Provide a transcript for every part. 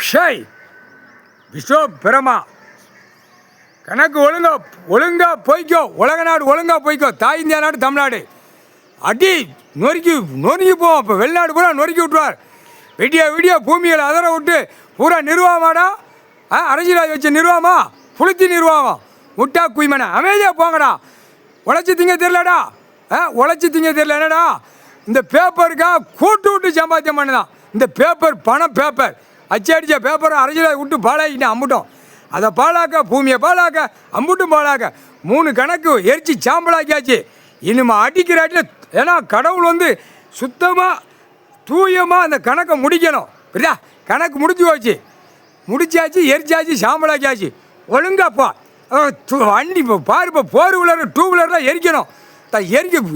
Shy விஸ்வ பிரமா கணக்கு ஒழுங்கா போய்க்கோ. உலக நாடு ஒழுங்கா போய்க்கோ. தாய் இந்தியா நாடு தமிழ்நாடு அடி நொறுக்கி போவோம். இப்போ வெளிநாடு பூரா நொறுக்கி விட்டுருவார். விடிய பூமிகளை அதர விட்டு பூரா நிர்வாகமாடா. அரசியலாக வச்ச நிர்வாகமா, புளுத்தி நிர்வாகம், முட்டா குய்மனை. அமைதியாக போங்கடா. உழைச்சி திங்க தெரியலடா. உழைச்சி திங்க தெரியல. என்னடா இந்த பேப்பருக்காக கூட்டு விட்டு சம்பாத்தியம் பண்ணுதான். இந்த பேப்பர் பணம் பேப்பர் அச்சடித்த பேப்பரை அரசியலாக விட்டு பாழாக்கிட்டேன். அம்புட்டோம் அதை பாழாக்க, பூமியை பாழாக்க, அம்புட்டும் பாழாக்க. 3 கணக்கு எரிச்சு சாம்பலாக்கியாச்சு. இனிமே அடிக்கிறாட்டில் ஏன்னா கடவுள் சுத்தமாக தூயமாக அந்த கணக்கை முடிக்கணும். புரியா? கணக்கு முடிச்சாச்சு, எரிச்சாச்சு, சாம்பலாக்கியாச்சு. ஒழுங்காப்பா வண்டி இப்போ பாரு. இப்போ 4 வீலர் 2 வீலர்லாம் எரிக்கணும்.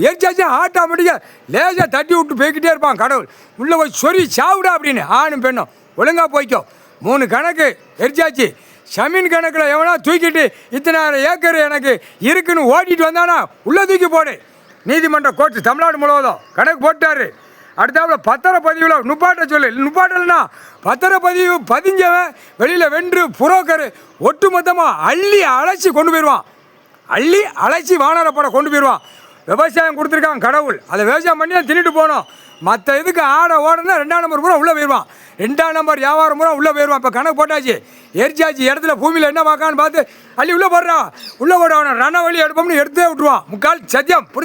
எரிச்சாச்சு ஆட்டோமேட்டிக்காக லேசாக தட்டி விட்டு போய்கிட்டே இருப்பான் கடவுள். உள்ளே போய் சொறி சாவுடா அப்படின்னு ஆணும் பெண்ணும். ஒழுங்காக போய்க்கோ. 3 கணக்கு எரிச்சாச்சு. சமீன் கணக்கில் எவனா தூக்கிட்டு 1,000 ஏக்கர் எனக்கு இருக்குன்னு ஓட்டிட்டு வந்தானா உள்ளே தூக்கி போடு. நீதிமன்ற கோர்ட்டு தமிழ்நாடு முழுவதும் கணக்கு போட்டார். அடுத்தாப்புல பத்திரப்பதிவில் நுப்பாட்ட சொல்லு. நுப்பாட்டல்னா பத்திரப்பதிவு பதிஞ்சவன் வெளியில் வென்று புரோக்கர் ஒட்டு மொத்தமாக அழைச்சி கொண்டு போயிடுவான். அழைச்சி வானரப்பட கொண்டு போயிடுவான். விவசாயம் கொடுத்துருக்கான் கடவுள். அதை விவசாயம் பண்ணி தான் தின்னுட்டு போகணும். மற்ற இதுக்கு ஆடை ஓடனா 2ஆம் நம்பர் பூரா உள்ளே போயிடுவான். 2ஆம் நம்பர் வியாபாரம் பூரா உள்ளே போயிடுவான். இப்போ கணக்கு போட்டாச்சு, எரிச்சாச்சு. இடத்துல பூமியில் என்ன பார்க்கான்னு பார்த்து உள்ளே போடுறான். உள்ளே போடுவான். ரணவழி எடுப்போம்னு எடுத்தே விட்டுருவான். முக்கால் சத்தியம்.